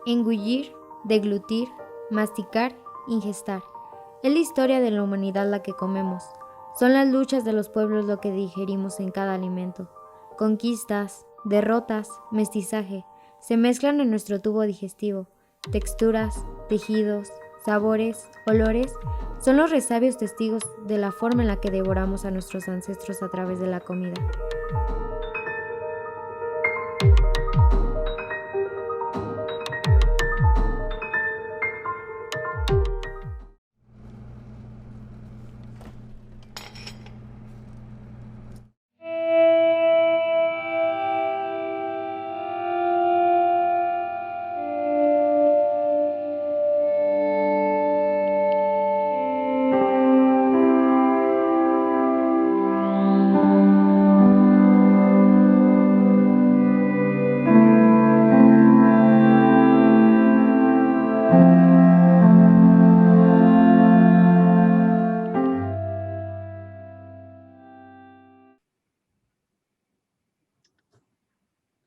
Engullir, deglutir, masticar, ingestar. Es la historia de la humanidad la que comemos. Son las luchas de los pueblos lo que digerimos en cada alimento. Conquistas, derrotas, mestizaje, se mezclan en nuestro tubo digestivo. Texturas, tejidos, sabores, olores, son los resabios testigos de la forma en la que devoramos a nuestros ancestros a través de la comida.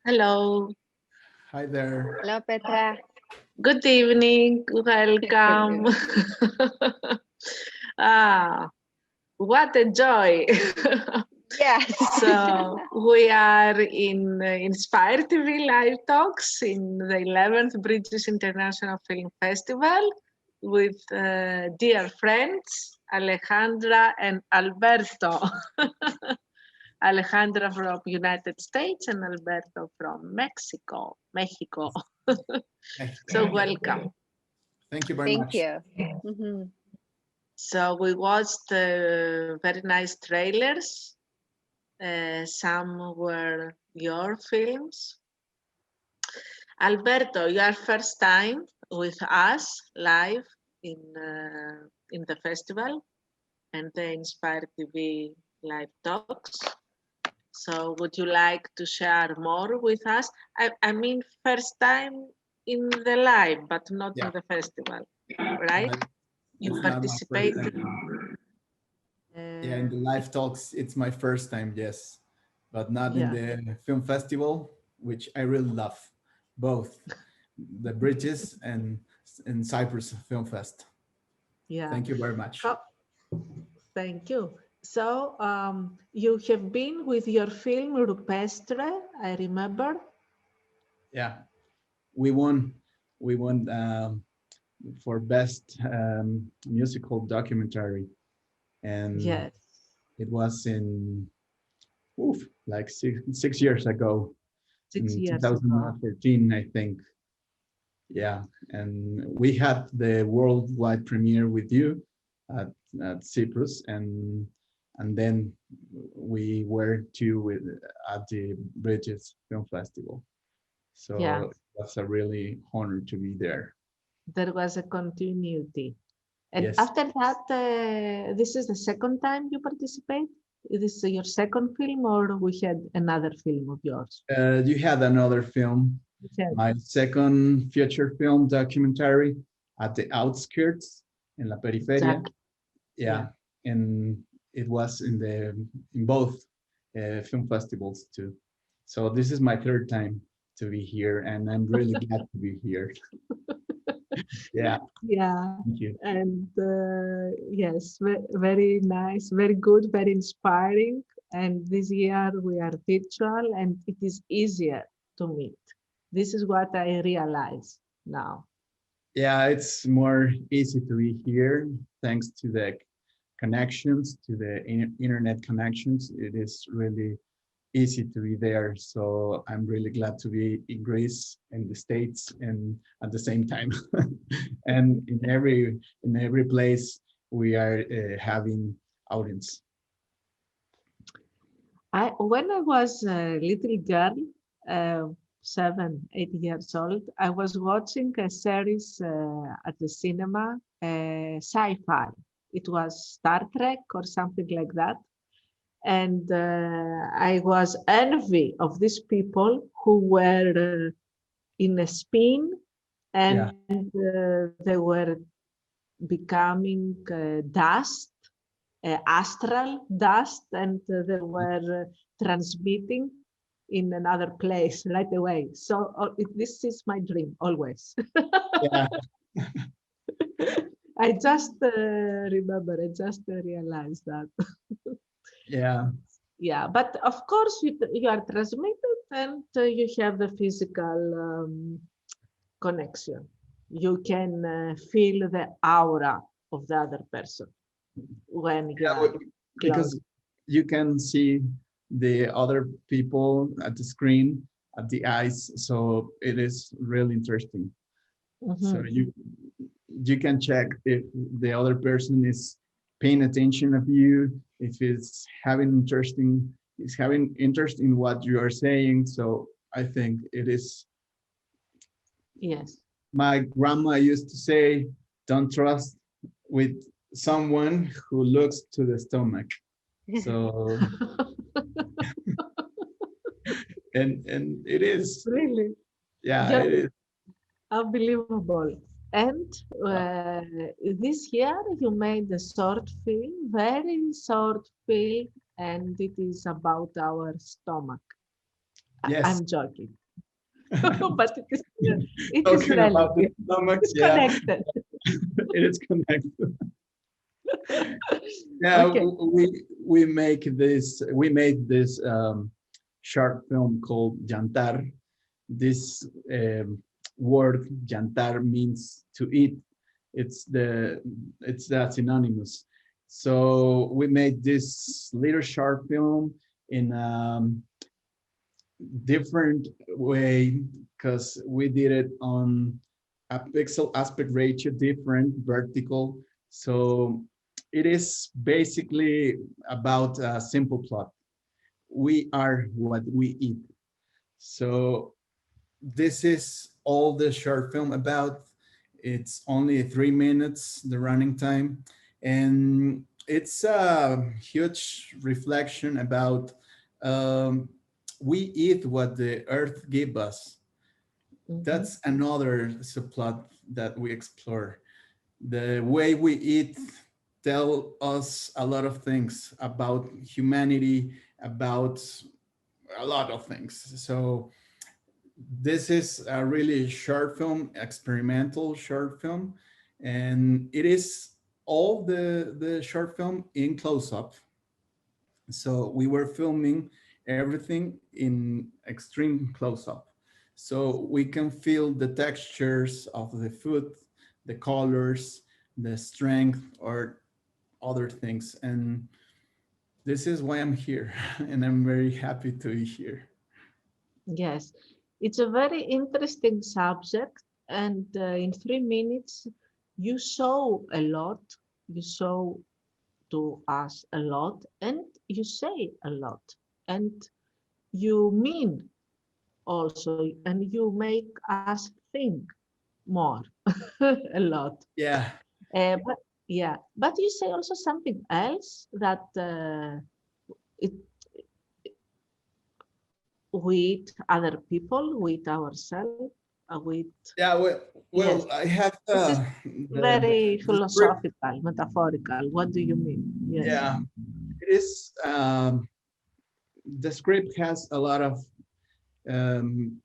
Hello. Hi there. Hello, Petra. Good evening. Welcome. What a joy. Yes. So we are in Inspire TV live talks in the 11th 𝘂𝘀𝗄𝗄𝗃 International Film Festival with dear friends Alejandra and Alberto. Alejandra from United States and Alberto from Mexico. So welcome. Thank you very much. Thank you. So we watched very nice trailers. Some were your films. Alberto, you are first time with us live in the festival and the Inspire TV live talks. So would you like to share more with us? I mean, first time in the live, but not in the festival, right? You participated. In the live talks, it's my first time, yes, but not in the film festival, which I really love, both the Bridges and Cyprus Film Fest. Yeah. Thank you very much. Oh, thank you. So you have been with your film 𝘂𝗶𝗱𝗄, I remember. Yeah, we won for best musical documentary, and it was in like six years ago, 2014, I think. Yeah, and we had the worldwide premiere with you at Cyprus, and then we were too at the Bridges Film Festival. So that's a really honor to be there. There was a continuity. And after that, this is the second time you participate? Is this your second film, or we had another film of yours? You had another film, my second feature film documentary at the outskirts in La Periferia. Yeah, and it was in both film festivals too. So this is my third time to be here, and I'm really glad to be here. Yeah. Thank you. And yes, very nice, very good, very inspiring. And this year we are virtual, and it is easier to meet. This is what I realize now. Yeah, it's more easy to be here thanks to the connections, to the internet connections. It is really easy to be there. So I'm really glad to be in Greece and the States and at the same time. And in every place we are having audience. When I was a little girl, 7, 8 years old, I was watching a series at the cinema, sci-fi. It was Star Trek or something like that. And I was envy of these people who were in a spin, and they were becoming dust, astral dust, and they were transmitting in another place right away. So this is my dream always. Yeah. I just remember, I just realized that. Yeah. Yeah, but of course you are transmitted and you have the physical connection. You can feel the aura of the other person when you are Because close. you can see the other people at the screen, at the eyes, so it is really interesting. So you can check if the other person is paying attention of you, if it's having interest in what you are saying. So I think it is. Yes. My grandma used to say, don't trust with someone who looks to the stomach. So and it is Really? yeah, it is. Unbelievable. And this year you made a short film, very short film, and it is about our stomach. Yes. I'm joking. But it is Talking about the really stomach, it's yeah. connected. It is connected. Yeah, Okay. we made this short film called Jantar. This word Jantar means to eat. It's that synonymous. So we made this little short film in different way because we did it on a pixel aspect ratio, different vertical. So it is basically about a simple plot. We are what we eat. So this is all the short film about. It's only 3 minutes, the running time. And it's a huge reflection about we eat what the earth gave us. That's another subplot that we explore. The way we eat tell us a lot of things about humanity, about a lot of things. So this is a really short film, experimental short film, and it is all the short film in close-up. So we were filming everything in extreme close-up. So we can feel the textures of the food, the colors, the strength, or other things. And this is why I'm here. And I'm very happy to be here. Yes, it's a very interesting subject, and in 3 minutes, you show a lot. You show to us a lot, and you say a lot, and you mean also, and you make us think more a lot. Yeah. But yeah, but you say also something else that it with other people, with ourselves, with Yeah, well, yes. I have This is very the script. philosophical, metaphorical. What do you mean? Yes. Yeah, it is. The script has a lot of um,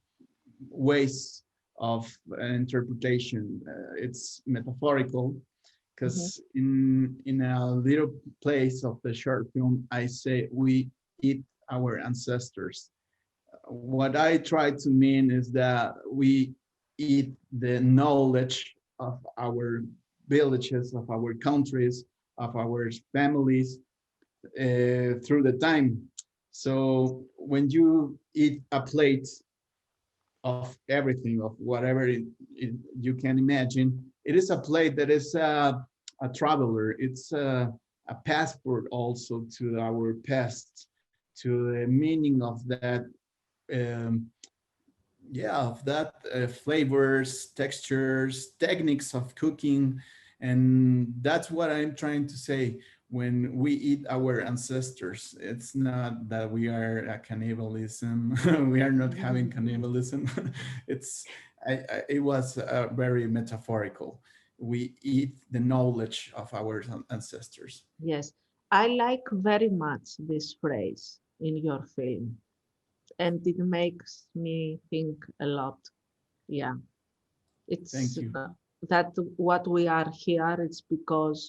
ways of interpretation. It's metaphorical because in a little place of the short film, I say we eat our ancestors. What I try to mean is that we eat the knowledge of our villages, of our countries, of our families through the time. So when you eat a plate of everything, of whatever you can imagine, it is a plate that is a traveler. It's a passport also to our past, to the meaning of that um, yeah, of that flavors, textures, techniques of cooking. And that's what I'm trying to say. When we eat our ancestors, it's not that we are a cannibalism. We are not having cannibalism. It was very metaphorical. We eat the knowledge of our ancestors. Yes. I like very much this phrase in your film. and it makes me think a lot. Yeah, it's Thank you. That what we are here, it's because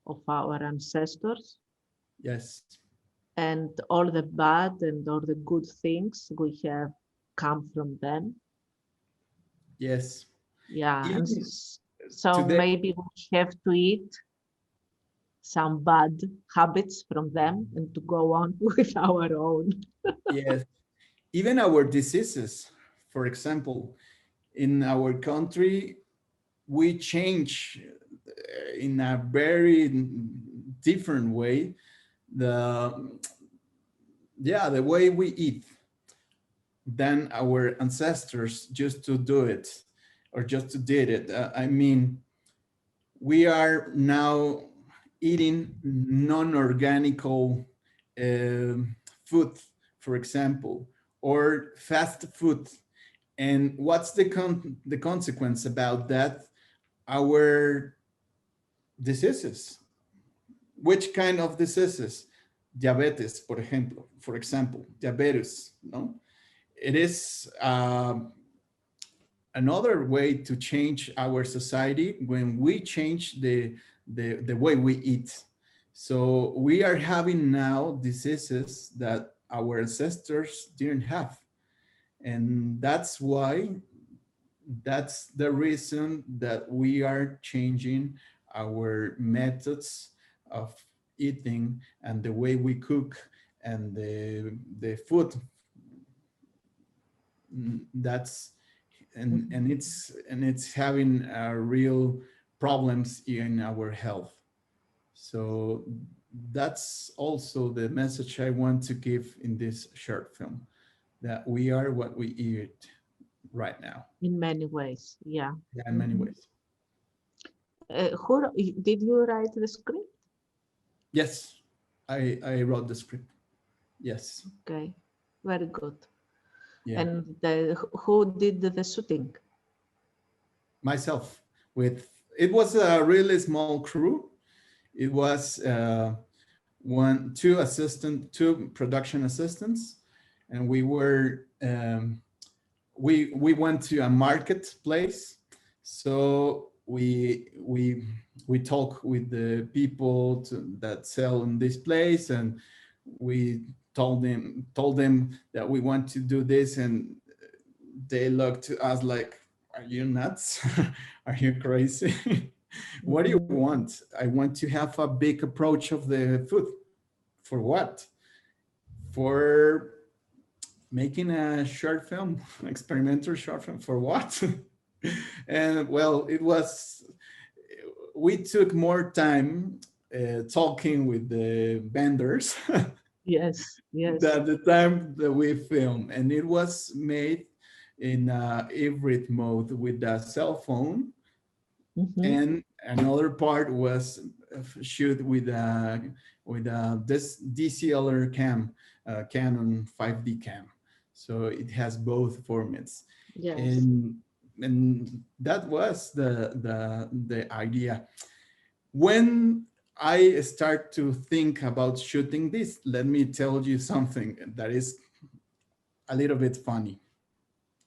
of our ancestors. Yes. And all the bad and all the good things we have come from them. Yes. Yeah, Even and so today, maybe we have to eat some bad habits from them and to go on with our own. yes, even our diseases, for example, in our country, we change in a very different way the way we eat than our ancestors just to do it or just to did it. I mean, we are now eating non-organical food, for example, or fast food. And what's the consequence about that? Our diseases. Which kind of diseases? Diabetes, for example, diabetes, no? It is another way to change our society when we change the way we eat. So we are having now diseases that our ancestors didn't have. And that's why, that's the reason that we are changing our methods of eating and the way we cook and the food. That's and it's having real problems in our health. So that's also the message I want to give in this short film, that we are what we eat right now. In many ways, yeah. Yeah, in many ways. Did you write the script? Yes, I wrote the script. Yes. Okay, very good. Yeah. And who did the shooting? Myself. It was a really small crew. It was two production assistants, and we were we went to a marketplace. So we talk with the people that sell in this place, and we told them that we want to do this, and they looked to us like, are you nuts? Are you crazy? What do you want? I want to have a big approach of the food. For what? For making a short film, experimental short film. For what? And well, we took more time talking with the vendors. Yes, yes. Than the time that we filmed. And it was made in hybrid mode with a cell phone. And another part was shoot with this DCLR cam, Canon 5D cam. So it has both formats. Yes. And that was the idea. When I start to think about shooting this, let me tell you something that is a little bit funny.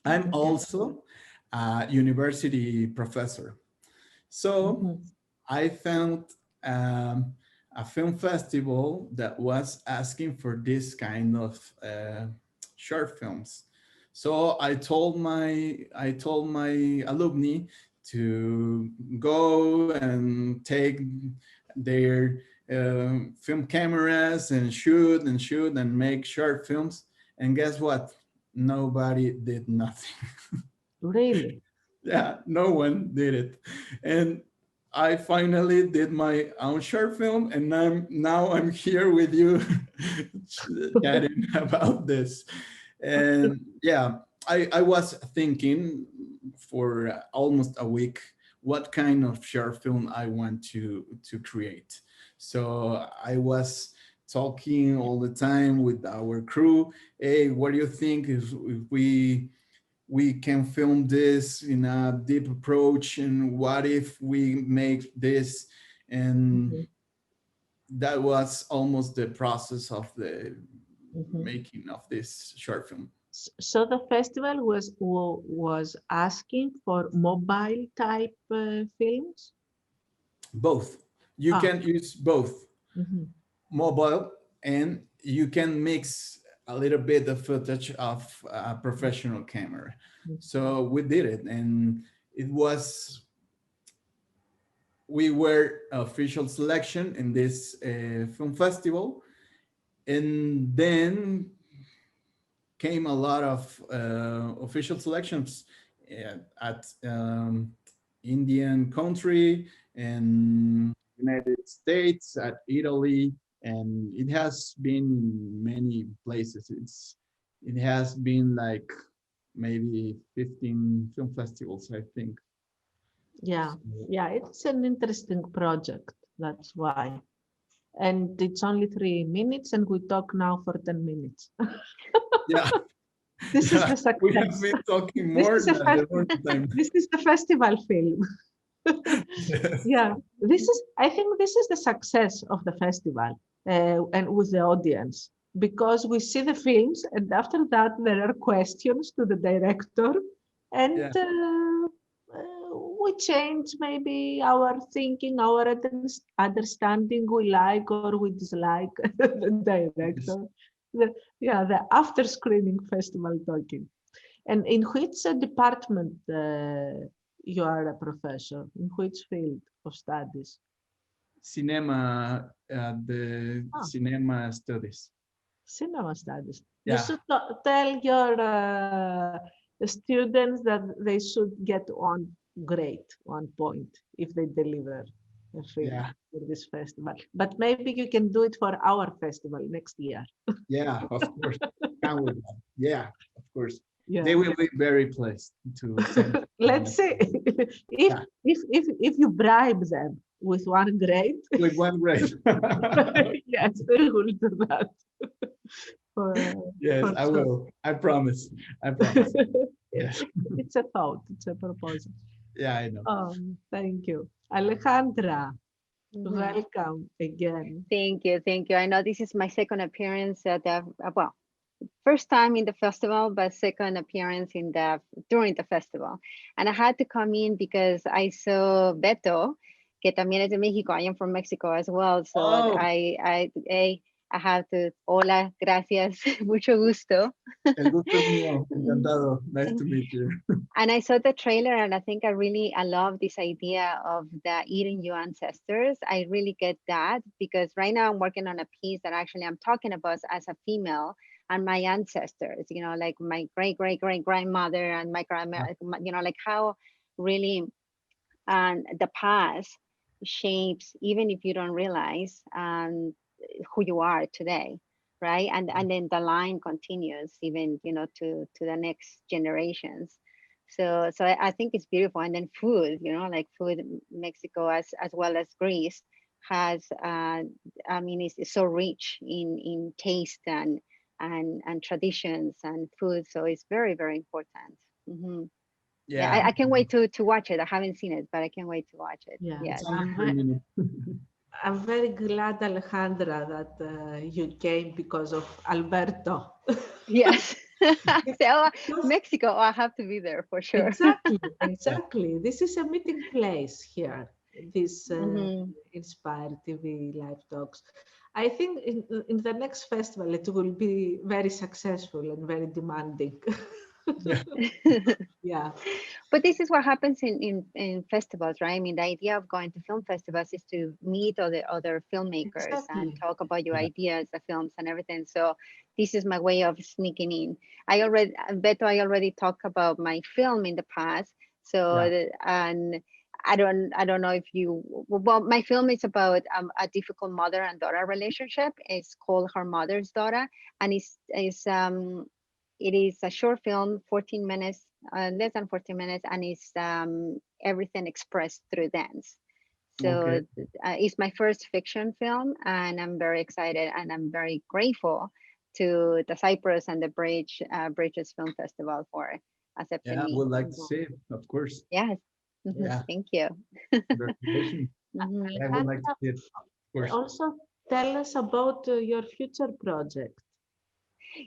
I'm also a university professor. So I found a film festival that was asking for this kind of short films. So I told my alumni to go and take their film cameras and shoot and make short films. And guess what? Nobody did nothing. Really? Yeah, no one did it. And I finally did my own short film, and now I'm here with you chatting about this. And yeah, I was thinking for almost a week what kind of short film I want to create. So I was talking all the time with our crew. Hey, what do you think if we can film this in a deep approach, and what if we make this? And that was almost the process of the making of this short film. So the festival was asking for mobile type films? Both. You can use both mobile, and you can mix a little bit of footage of a professional camera. So we did it, and we were official selection in this film festival, and then came a lot of official selections at Indian country and United States, at Italy, and it has been many places. It has been like maybe 15 film festivals, I think. Yeah, yeah, it's an interesting project. That's why. And it's only 3 minutes, and we talk now for 10 minutes. Yeah. This is the success. We have been talking more than the running time. This is the festival film. Yes. Yeah, I think this is the success of the festival and with the audience, because we see the films, and after that there are questions to the director, and we change maybe our thinking, our understanding, we like or we dislike the director. The after screening festival talking. And in which department you are a professor? In which field of studies? Cinema, the cinema studies. Cinema studies. Yeah. You should tell your students that they should get 1 point if they deliver a film for this festival. But maybe you can do it for our festival next year. Yeah, of course. Yeah, of course. Yeah. They will be very pleased to send. Let's see if you bribe them with 1 grade. With 1 grade. Yes, they will do that. Yes, I will. I promise. I promise. Yes. It's a thought. It's a proposal. Yeah, I know. Thank you. Alejandra, welcome again. Thank you. Thank you. I know this is my second appearance at the, well, first time in the festival, but second appearance during the festival. And I had to come in because I saw Beto, que también es de México. I am from Mexico as well. So I have to, hola, gracias, mucho gusto. El gusto es mío, encantado. Nice to meet you. And I saw the trailer, and I think I love this idea of the eating your ancestors. I really get that, because right now I'm working on a piece that actually I'm talking about as a female and my ancestors, you know, like my great-great-great-grandmother and my grandmother, you know, like how really the past shapes, even if you don't realize, who you are today, right? And then the line continues even, you know, to the next generations. So I think it's beautiful. And then food, you know, like food, Mexico as well as Greece has, I mean, it's so rich in taste and traditions and food. So it's very, very important. Yeah, I can't wait to watch it. I haven't seen it, but I can't wait to watch it. Yeah. I'm very glad, Alejandra, that you came because of Alberto. Yes. So Mexico, I have to be there for sure. Exactly. This is a meeting place here, this Inspire TV live talks. I think in the next festival, it will be very successful and very demanding. Yeah. But this is what happens in festivals, right? I mean, the idea of going to film festivals is to meet other filmmakers and talk about your ideas, the films and everything. So this is my way of sneaking in. Beto, I already talked about my film in the past. So and I don't know if well, my film is about a difficult mother and daughter relationship. It's called Her Mother's Daughter, and it is a short film, 14 minutes, less than 14 minutes, and it's everything expressed through dance. So it's my first fiction film, and I'm very excited, and I'm very grateful to the Cyprus and the Bridges Film Festival for accepting me. I would like to see it, of course. Yes. Thank you. Congratulations. I would like to see it, of course. Also, tell us about your future project.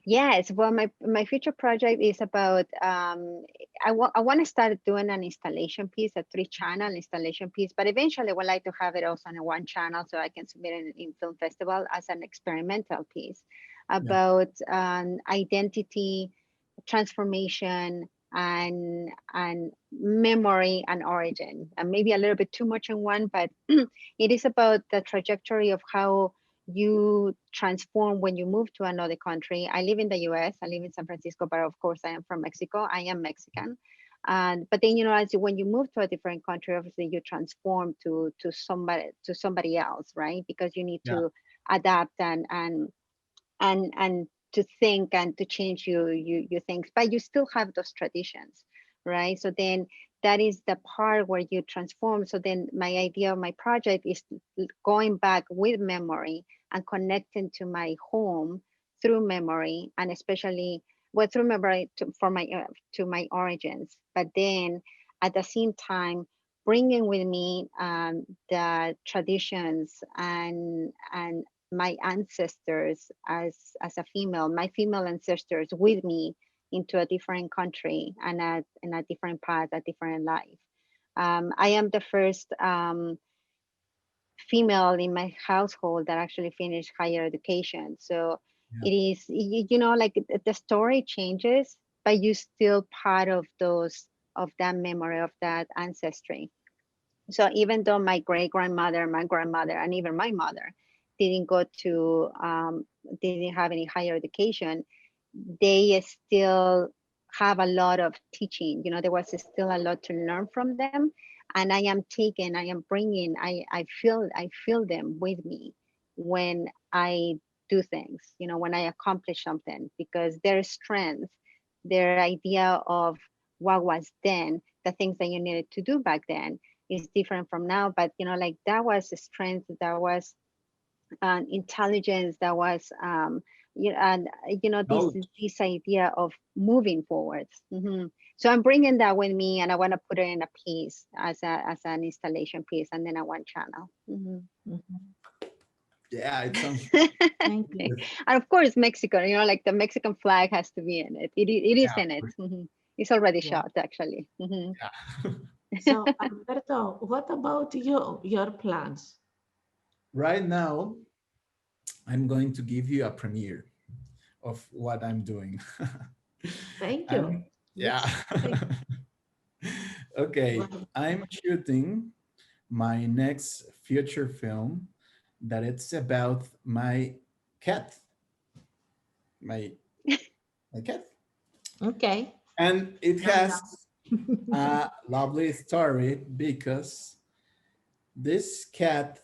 Yes, well, my future project is about I want to start doing an installation piece, a 3-channel installation piece, but eventually I would like to have it also on a 1 channel so I can submit it in film festival as an experimental piece about identity, transformation, and memory and origin, and maybe a little bit too much in one, but it is about the trajectory of how you transform when you move to another country. I live in the US, I live in San Francisco, but of course I am from Mexico. I am Mexican. But then, you know, as when you move to a different country, obviously you transform to somebody else, right? Because you need to adapt and to think and to change your things, but you still have those traditions, right? So then that is the part where you transform. So then my idea of my project is going back with memory and connecting to my home through memory, and especially through memory to my origins, but then at the same time bringing with me the traditions and my ancestors as a female, my female ancestors with me into a different country and in a different path, a different life. I am the first female in my household that actually finished higher education. So it is, you know, like the story changes, but you still part of that memory, of that ancestry. So even though my great-grandmother, my grandmother, and even my mother didn't go to, didn't have any higher education, they still have a lot of teaching. You know, there was still a lot to learn from them. And I am bringing, I feel them with me when I do things, you know, when I accomplish something, because their strength, their idea of what was then, the things that you needed to do back then is different from now. But, you know, like that was a strength, that was intelligence, that was, and you know, this idea of moving forward. So I'm bringing that with me, and I want to put it in a piece as an installation piece, and then a 1 channel. Yeah, it sounds. Thank you. And of course, Mexico. You know, like the Mexican flag has to be in it. It is in it. It's already shot, actually. So, Alberto, what about your plans? Right now, I'm going to give you a premiere of what I'm doing. Thank you. Yeah. Okay, I'm shooting my next feature film that it's about my cat. My cat. Okay. And it has a lovely story because this cat,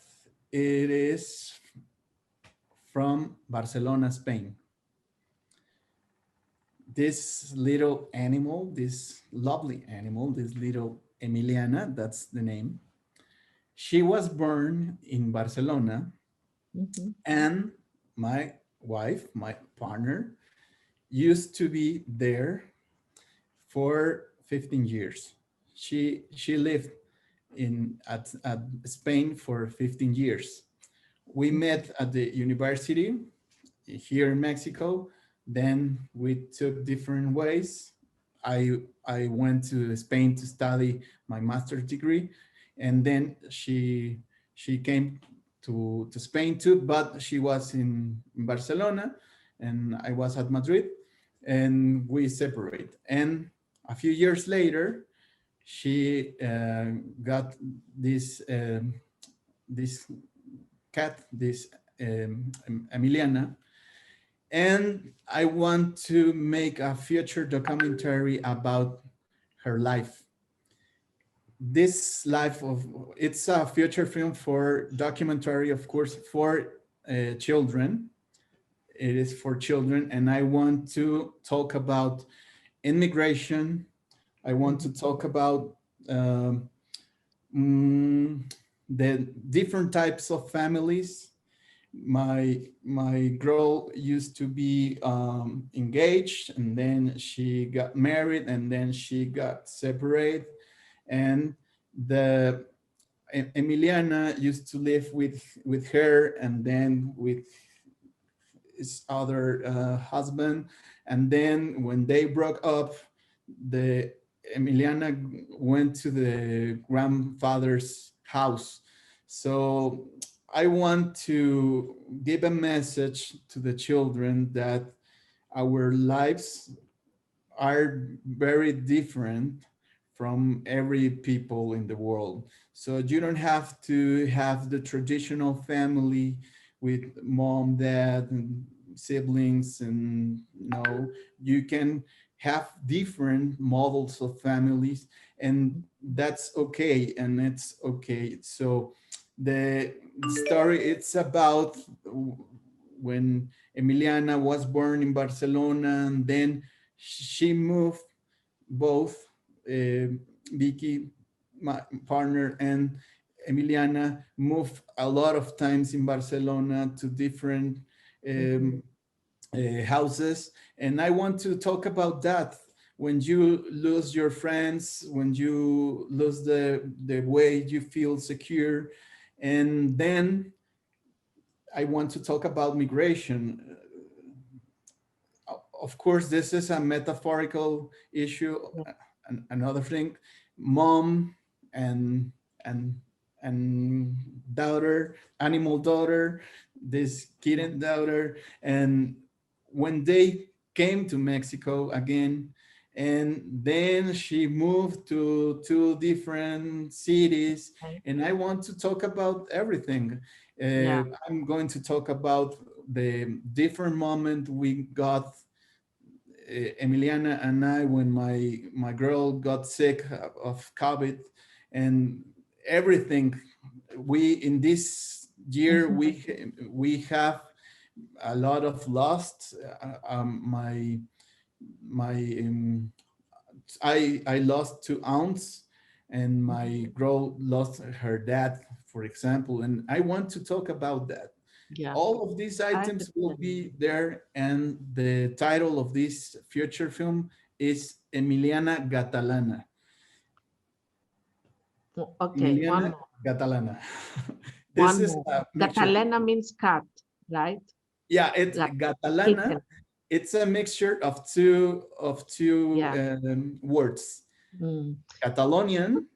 it is from Barcelona, Spain. This little animal, this lovely animal, this little Emiliana, that's the name. She was born in Barcelona, and my wife, my partner, used to be there for 15 years. She lived at Spain for 15 years. We met at the university here in Mexico. Then we took different ways. I went to Spain to study my master's degree, and then she came to Spain too, but she was in Barcelona and I was at Madrid, and we separate. And a few years later, she got this this cat, this Emiliana, and I want to make a feature documentary about her life. This life of, it's a feature film for documentary, of course, for children. It is for children, and I want to talk about immigration. I want to talk about the different types of families. My girl used to be engaged, and then she got married, and then she got separated, and the Emiliana used to live with her, and then with his other husband. And then when they broke up, the Emiliana went to the grandfather's house. So I want to give a message to the children that our lives are very different from every people in the world. So you don't have to have the traditional family with mom, dad, and siblings, and you can have different models of families, and that's okay, and it's okay. So the story, it's about when Emiliana was born in Barcelona, and then she moved, both Vicky, my partner, and Emiliana moved a lot of times in Barcelona to different houses. And I want to talk about that. When you lose your friends, when you lose the way you feel secure. And then I want to talk about migration. Of course, this is a metaphorical issue. Another thing, mom and daughter, animal daughter, this kitten daughter, and when they came to Mexico again, and then she moved to 2 different cities, and I want to talk about everything. I'm going to talk about the different moment we got, Emiliana and I, when my girl got sick of COVID, and everything. We, in this year, we have a lot of lost. I lost 2 aunts, and my girl lost her dad, for example, and I want to talk about that. All of these items will be there, and the title of this feature film is Emiliana Catalana. Okay, Emiliana Catalana. This is Catalana means cat, right? Yeah, it's Catalana. It's a mixture of two words. Catalonian.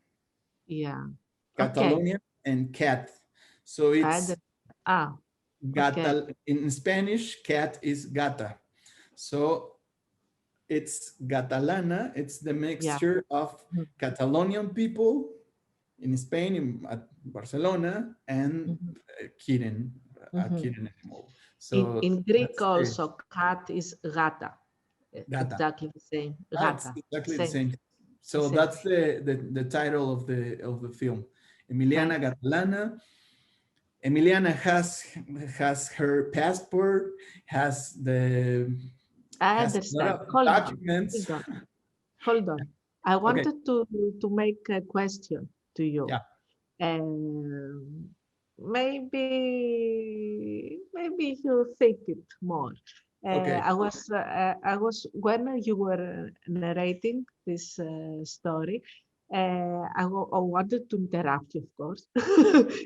Catalonian and cat. So it's gata. In Spanish, cat is gata. So it's Catalana. It's the mixture of Catalonian people in Spain, at Barcelona, and kitten, a kitten animal. So in Greek also, cat is gata. Gata. Exactly the same. Gata. Exactly the same. So that's the title of the film. Emiliana Catalana. Emiliana has her passport, has the documents. Hold on. I wanted to make a question to you. Maybe you think it more. I was when you were narrating this story, I wanted to interrupt you, of course,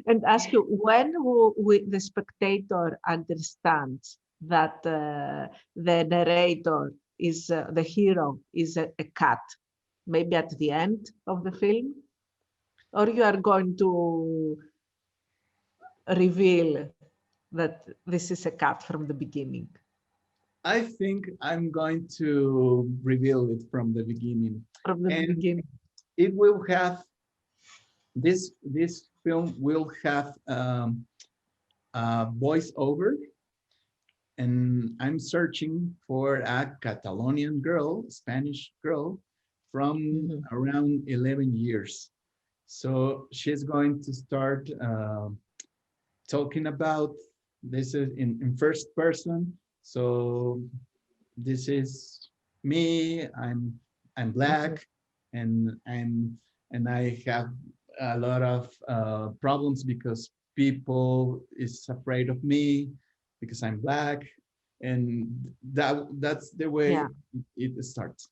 and ask you, when the spectator understands that the narrator is the hero is a cat, maybe at the end of the film, or you are going to reveal that this is a cat from the beginning? I think I'm going to reveal it from the beginning. From the beginning. It will have, this film will have a voiceover, and I'm searching for a Catalonian girl, Spanish girl, from around 11 years. So she's going to start talking about, this is in first person. So this is me, I'm Black, and I have a lot of problems because people is afraid of me because I'm Black, and that's the way it starts.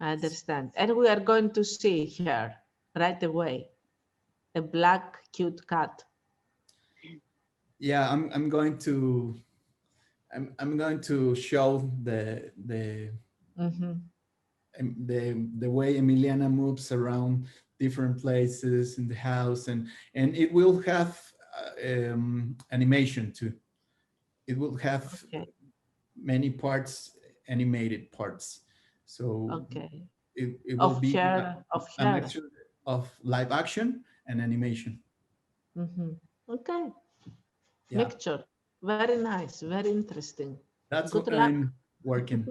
I understand. And we are going to see her right away, a black cute cat. Yeah, I'm going to I'm going to show the way Emiliana moves around different places in the house, and it will have animation too. It will have many parts, animated parts. So it will be a mixture of live action and animation. Okay. Yeah. Mixture. Very nice. Very interesting. That's Good what luck. I'm working.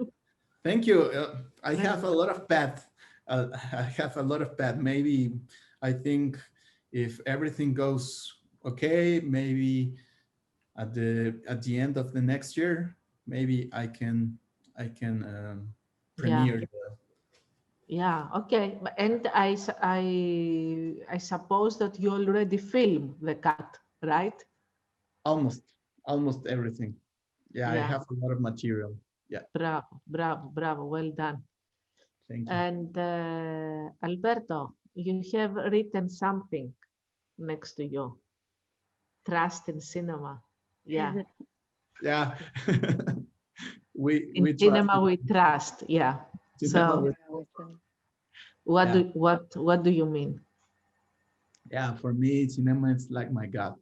Thank you. I have a lot of path. Maybe I think if everything goes okay, maybe at the end of the next year, maybe I can premiere. Yeah. Okay. And I suppose that you already filmed the cut, right? Almost everything. Yeah, I have a lot of material. Yeah. Bravo. Well done. Thank you. And Alberto, you have written something next to you. Trust in cinema. Yeah. Yeah. In cinema we trust. Yeah. So what do you mean? Yeah, for me, cinema is like my God.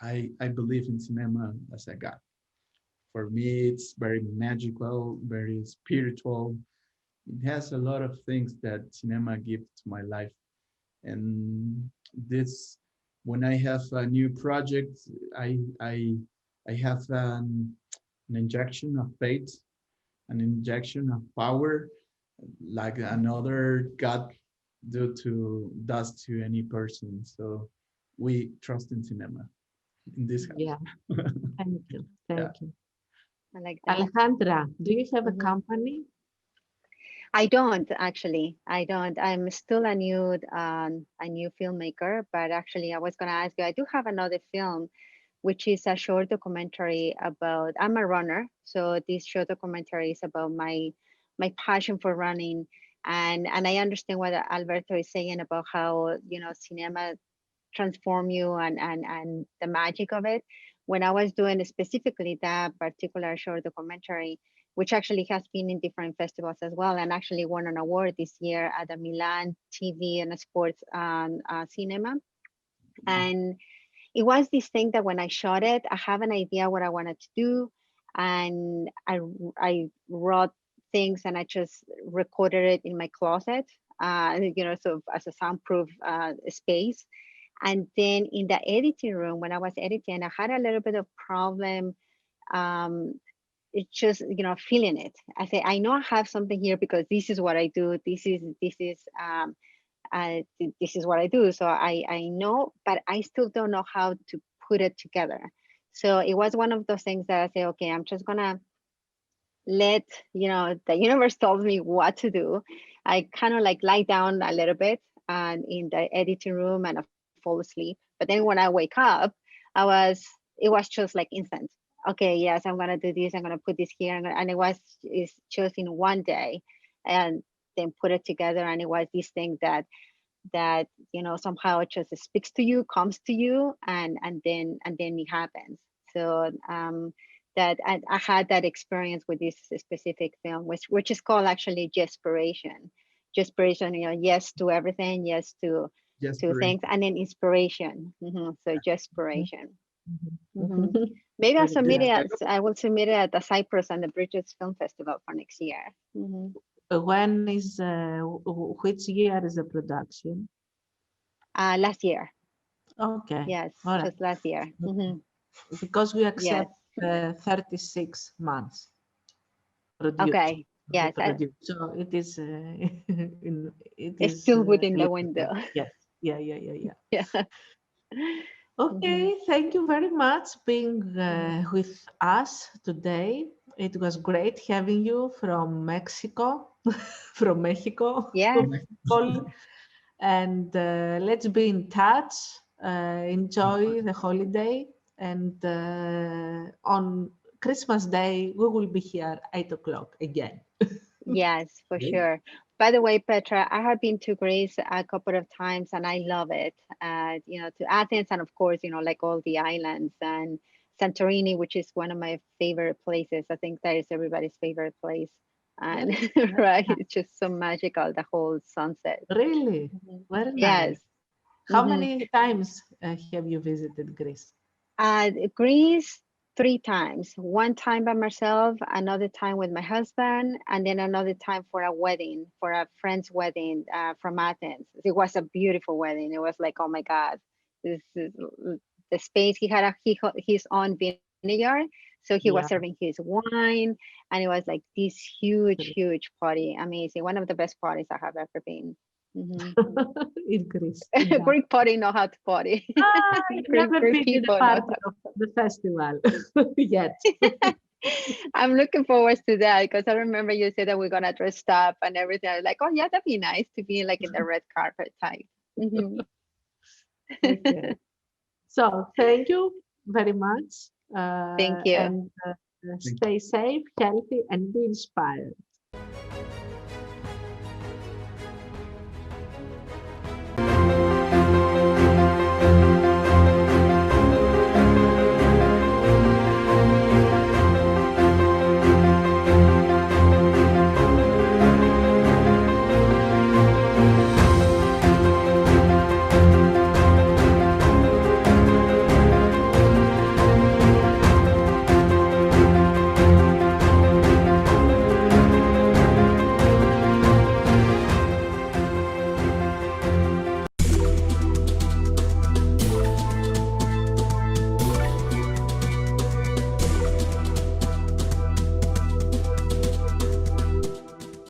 I believe in cinema as a God. For me, it's very magical, very spiritual. It has a lot of things that cinema gives to my life. And this, when I have a new project, I have an injection of faith, an injection of power, like another God does to any person. So we trust in cinema in this house. Yeah. Thank you. Thank you. I like that. Alejandra, do you have a company? I don't actually. I don't. I'm still a new filmmaker, but actually I was going to ask you, I do have another film, which is a short documentary about, I'm a runner. So this short documentary is about my passion for running. And I understand what Alberto is saying about how, cinema transform you and the magic of it. When I was doing specifically that particular short documentary, which actually has been in different festivals as well, and actually won an award this year at the Milan TV and Sports Cinema. And it was this thing that when I shot it, I have an idea what I wanted to do, and I wrote things and I just recorded it in my closet, so as a soundproof space. And then in the editing room, when I was editing, I had a little bit of problem. It's just, feeling it. I say, I know I have something here because this is what I do. This is what I do. So I know, but I still don't know how to put it together. So it was one of those things that I say, okay, I'm just gonna let, the universe tells me what to do. I kind of like lie down a little bit and in the editing room and I fall asleep. But then when I wake up, it was just like instant. Okay, yes, I'm gonna do this. I'm gonna put this here, and it's just in one day, and then put it together. And it was this thing that somehow it just speaks to you, comes to you, and then it happens. So that I had that experience with this specific film, which is called actually 𝘃𝗶𝗱𝗁. 𝘃𝗶𝗱𝗁, yes to everything, yes to things, and then inspiration. So 𝘃𝗶𝗱𝗁. Maybe I will submit it at the Cyprus and the Bridges Film Festival for next year. When is which year is the production? Last year. Okay. Yes, right. Just last year. Because we accept 36 months. Okay. Yes. So it is. It's still within the window. Yes. Yeah. Yeah. Okay, thank you very much being with us today. It was great having you from Mexico, from Mexico. Yeah. And let's be in touch. Enjoy the holiday. And on Christmas Day, we will be here at 8 o'clock again. Yes, for sure. By the way, Petra, I have been to Greece a couple of times and I love it. To Athens and of course, like all the islands. And Santorini, which is one of my favorite places. I think that is everybody's favorite place. And right, it's just so magical, the whole sunset. Really? Very nice. Yes. How many times have you visited Greece? Greece 3 times. One time by myself, another time with my husband, and then another time for a wedding, for a friend's wedding from Athens. It was a beautiful wedding. It was like, oh my God, this is the space. He had his own vineyard, so he was serving his wine, and it was like this huge party. Amazing. One of the best parties I have ever been. In Greece. Greek party know how to party. Never been in a part of the festival yet. I'm looking forward to that, because I remember you said that we're gonna dress up and everything. I was like, oh yeah, that'd be nice to be like in the red carpet type. Okay. So thank you very much. Thank you. And stay safe, healthy, and be inspired.